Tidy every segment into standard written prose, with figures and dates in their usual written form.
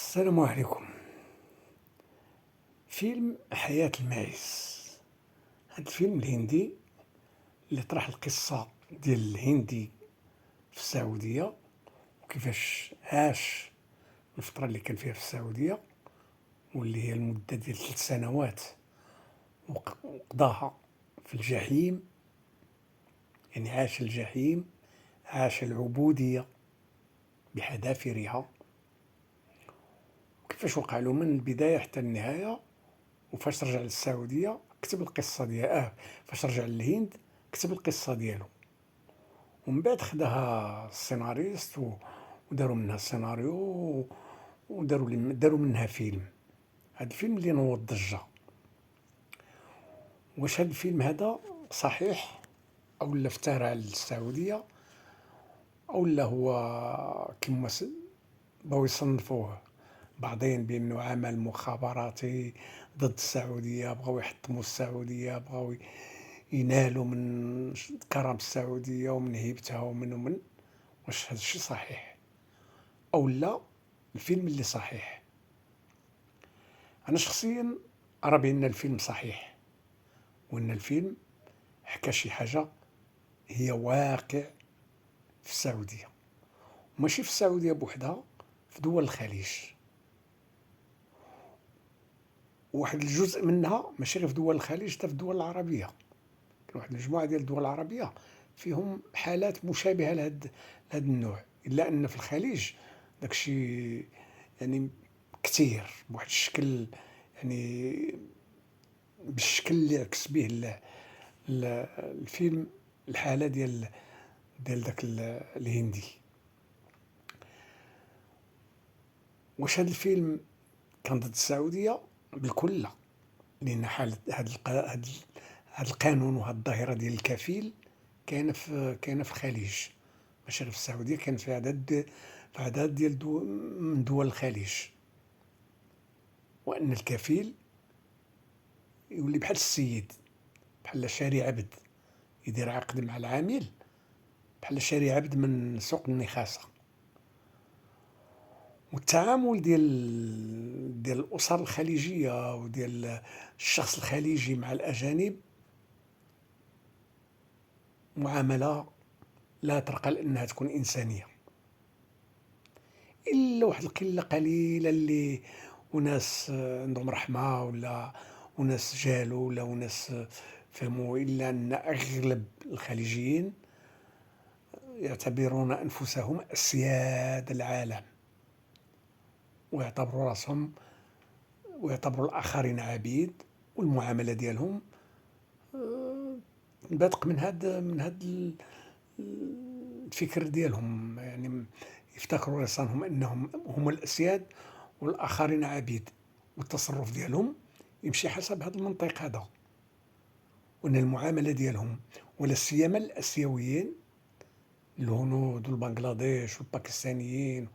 السلام عليكم. فيلم حياة الماعز، هاد الفيلم الهندي اللي طرح القصة ديال الهندي في السعودية وكيفاش عاش الفترة اللي كان فيها في السعودية، واللي هي المدة ديال 3 سنوات وقضاها في الجحيم. يعني عاش الجحيم، عاش العبودية بحذافيرها، وكيفاش وقع له من البداية حتى النهاية. وفاش رجع للسعودية كتب القصة ديالو، فاش رجع للهند كتب القصة ديالو، ومن بعد خداها السيناريست وداروا منها السيناريو داروا منها فيلم. هذا الفيلم اللي نوض ضجة. واش هذا الفيلم هذا صحيح او لا افترى على السعودية، او لا هو كما بغاو يصنفوه بعضين بانه عمل مخابراتي ضد السعودية، بغاو يحطموا السعودية، بغاو ينالوا من كرم السعودية ومن هيبتها ومن واش هذا الشيء صحيح او لا الفيلم اللي صحيح؟ انا شخصيا ارى بان الفيلم صحيح، وان الفيلم حكى شي حاجة هي واقع في السعودية، ماشي في السعودية بوحدها، في دول الخليج. واحد الجزء منها ماشي غير في دول الخليج، حتى في الدول العربية كاين واحد المجموعة ديال الدول العربية فيهم حالات مشابهة لهذا النوع، إلا أن في الخليج داكشي يعني كتير بواحد الشكل، يعني بالشكل اللي عكس به الفيلم، الحالة ديال داك الهندي. واش هذا الفيلم كان ضد السعودية؟ بالكل لا، لأن حالة هاد القانون وهاد الظاهرة ديال الكفيل كاينة في الخليج، ماشي غير في السعودية، كاين في عدد ديال من دول الخليج. وأن الكفيل يولي بحال السيد، بحال شاري عبد، يدير عقد مع العامل بحال شاري عبد من سوق النخاسة. والتعامل ديال الأسر الخليجية وديال الشخص الخليجي مع الأجانب معاملة لا ترقى لأنها تكون إنسانية، إلا واحد القلة قليلة اللي وناس عندهم رحمة، ولا وناس جالوا، ولا وناس فهموا. إلا أن أغلب الخليجيين يعتبرون أنفسهم أسياد العالم، ويعتبروا راسهم ويعتبروا الآخرين عبيد، والمعاملة ديالهم بادق من هاد الفكر ديالهم. يعني يفتكروا راسهم انهم هم الاسياد والاخرين عبيد، والتصرف ديالهم يمشي حسب هذا المنطق هذا. وان المعامله ديالهم ولا سيما الاسيويين، الهنود والبنغلاديش والباكستانيين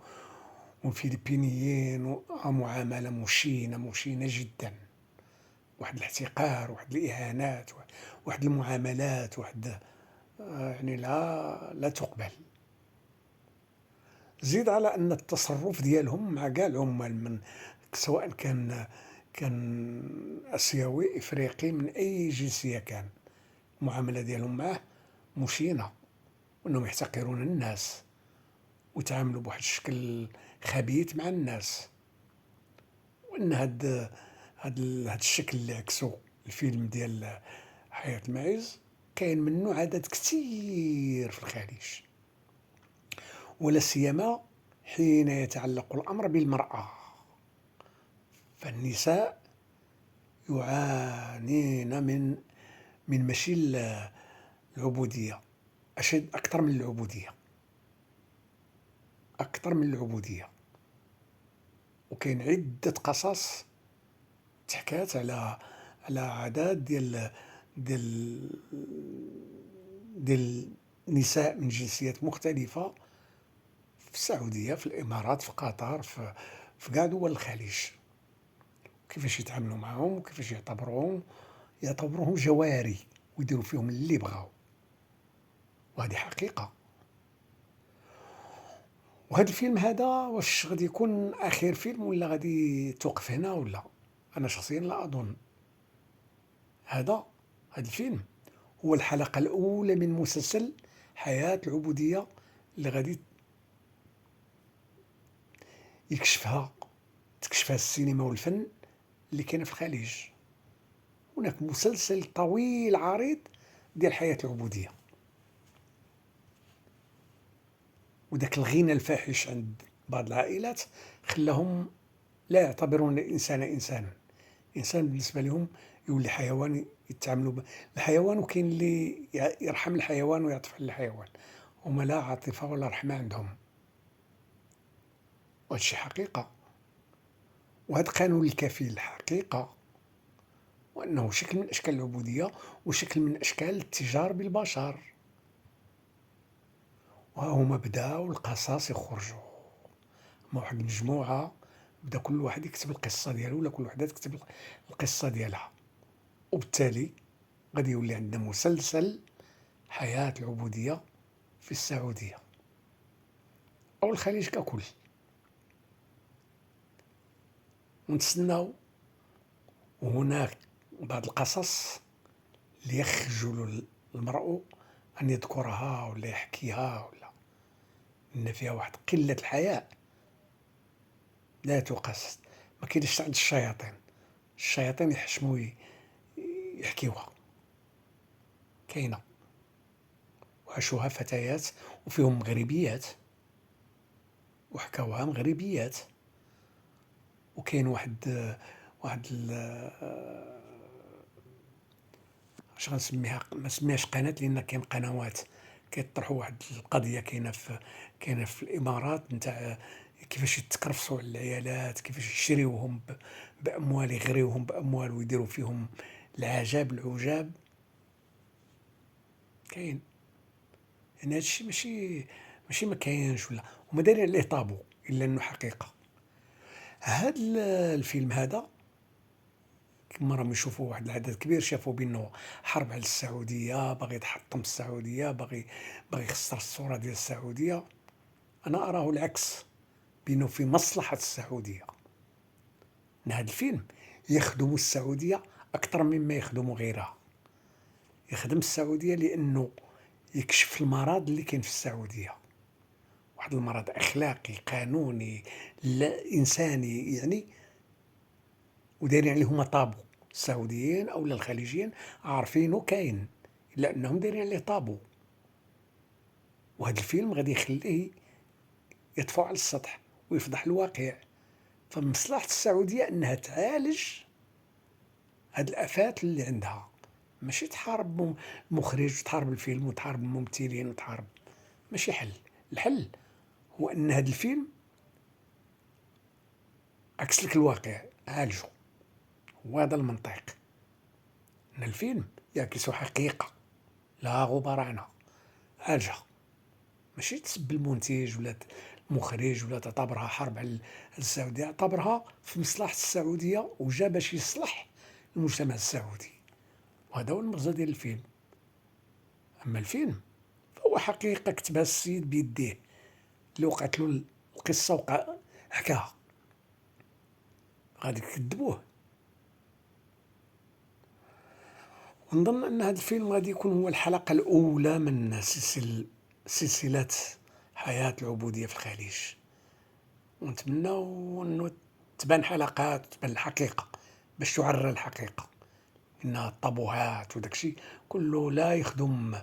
والفلبينيين، معامله مشينه جدا، واحد الاحتقار، واحد الاهانات، واحد المعاملات، واحد يعني لا تقبل. زيد على ان التصرف ديالهم مع كاع العمال، من سواء كان اسيوي افريقي من اي جنسيه كان، المعامله ديالهم معه مشينه، وانهم يحتقرون الناس ويتعاملوا بواحد الشكل خبيث مع الناس. وان هاد الشكل اللي عكسو الفيلم ديال حياة الماعز كاين منه عدد كثير في الخليج، ولا سيما حين يتعلق الأمر بالمرأة، فالنساء يعانين من ماشي العبودية، أشد أكثر من العبودية، أكثر من العبودية. وكاين عدة قصص تحكات على عدد ديال ديال نساء من جنسيات مختلفة في السعودية، في الإمارات، في قطر، في كاع دول الخليج، كيفاش يتعاملوا معهم وكيفاش يعتبروهم جواري ويديروا فيهم اللي بغاو. وهذه حقيقة. وهذا الفيلم هذا واش غادي يكون آخر فيلم والّا غادي توقف هنا والّا؟ أنا شخصيًا لا أظن. هذا هذا الفيلم هو الحلقة الأولى من مسلسل حياة العبودية اللي غادي تكشفها السينما والفن اللي كاينة في الخليج. هناك مسلسل طويل عريض ديال حياة العبودية، وداك الغنى الفاحش عند بعض العائلات خلاهم لا يعتبرون الإنسان إنسانا. الإنسان بالنسبة لهم يولي حيوان يتعاملوا الحيوان، وكاين اللي يرحم الحيوان ويعطف على الحيوان، هما لا عاطفة ولا رحمة عندهم. وهذا الشيء حقيقة، وهذا قانون الكفيل حقيقة، وأنه شكل من أشكال العبودية وشكل من أشكال التجار بالبشر. وهما بداو القصاص يخرجوا مع واحد المجموعة، بدا كل واحد يكتب القصة ديالو ولا كل وحدة تكتب القصة ديالها، وبالتالي غادي يولي عندنا مسلسل حياة العبودية في السعودية أو الخليج ككل. ونتسناو، وهناك بعض القصص اللي يخجل المرء أن يذكرها ولا يحكيها، ولا إن فيها واحد قلة الحياء لا تقاس. ما كاينش عند الشياطين يحشموا يحكيوها، كاينة وعاشوها فتيات وفيهم مغربيات وحكاوها مغربيات. وكاين واحد اش غنسميها، ما سميهاش قناة لأن كاين قنوات كيطرحوا واحد القضية كاينة في الإمارات نتاع كيفاش يتكرفصوا على العيالات، كيفاش يشريوهم بأموال، يغريوهم بأموال ويديروا فيهم العجاب العجاب. كاين يعني هادشي ماشي ما كاينش ولا هما دايرين عليه طابو، إلا أنه حقيقة. هاد الفيلم هذا كما راهم يشوفوا واحد العدد كبير شافوا بأنه حرب على السعودية، باغي يتحطم السعودية، باغي يخسر الصورة ديال السعودية. أنا أراه العكس، بأنه في مصلحة السعودية أن هذا الفيلم يخدم السعودية أكثر مما يخدم غيرها. يخدم السعودية لأنه يكشف المرض اللي كاين في السعودية، واحد المرض أخلاقي قانوني لا إنساني يعني، ودايرين عليه هما طابو. السعوديين أو الخليجيين عارفينه كاين، إلا أنهم دايرين عليه طابو. وهذا الفيلم غادي يخليه يطفو على السطح ويفضح الواقع. فمصلحة السعودية أنها تعالج هاد الآفات اللي عندها، ماشي تحارب المخرج وتحارب الفيلم وتحارب الممثلين وتحارب. ماشي حل. الحل هو أن هذا الفيلم عكس لك الواقع، عالجه. وهذا المنطق، أن الفيلم يعكس حقيقة لا غبار عنها، عالجها. ماشي تسب المنتج ولا المخرج ولا تعتبرها حرب على السعودية، اعتبرها في مصلحة السعودية وجا باش يصلح المجتمع السعودي. وهذا هو المغزى ديال الفيلم. أما الفيلم فهو حقيقة كتبها السيد بيديه، اللي وقعت له القصة حكاها، غادي يكذبوه. ونظن أن هذا الفيلم غادي يكون هو الحلقة الأولى من سلسلة حياة العبودية في الخليج. ونتمنى أنه تبان حلقات وتبان الحقيقة باش تعرى الحقيقة، إنها الطابوهات وداكشي كله لا يخدم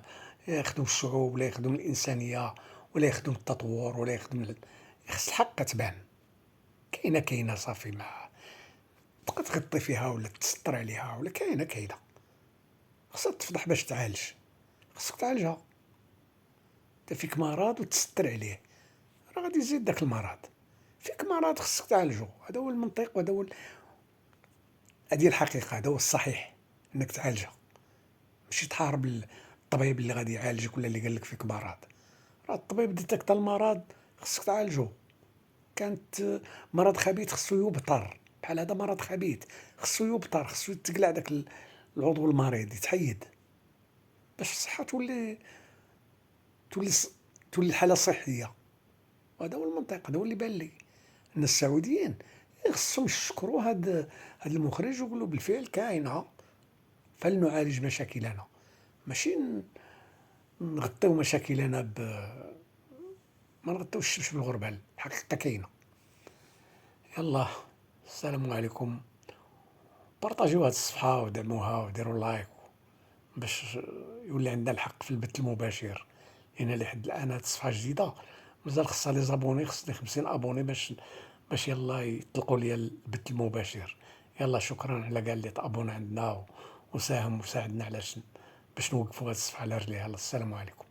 الشعوب ولا يخدم الإنسانية ولا يخدم التطور ولا يخدم خص الحق تبان. كاينة صافي، ما تبقى تغطي فيها ولا تستر عليها ولا كاينة خصها تفضح باش تعالج. خصك تعالجها. انت فيك مرض وتستر عليه، راه غادي يزيد داك المرض. فيك مرض خصك تعالجو. هذا هو المنطق، وهذا هو هذه الحقيقة، هذا هو الصحيح، انك تعالجها. ماشي تحارب الطبيب اللي غادي يعالجك ولا اللي قال لك فيك مرض. راه الطبيب ديتكتا المرض خصك تعالجو. كانت مرض خبيث خصو يبتر، بحال هذا مرض خبيث خصو يبتر، خصو يتقلع داك العضو المريض يتحيد باش الصحة تولي تولي حالة صحية. وهذا هو المنطق، هذا هو اللي بان لي ان السعوديين خصهم يشكروا هاد المخرج ويقولوا بالفعل كاينه، فلنعالج مشاكلنا، ماشي نغطيو مشاكلنا ما نغطيوش الشمس بالغربال، الحقيقه كاينه. يلا، السلام عليكم. بارطاجيو هاد الصفحه ودعموها وديروا لايك باش يولي عندنا الحق في البث المباشر، لان لحد الان هاد الصفحه جديده مازال خصها لي زابوني، خصني 50 ابوني باش يلا يطلقوا لي البث المباشر. يلا، شكرا على كاع اللي تابونا عندنا وساهم وساعدنا باش نوقفوا هاد الصفحه على رجليها. السلام عليكم.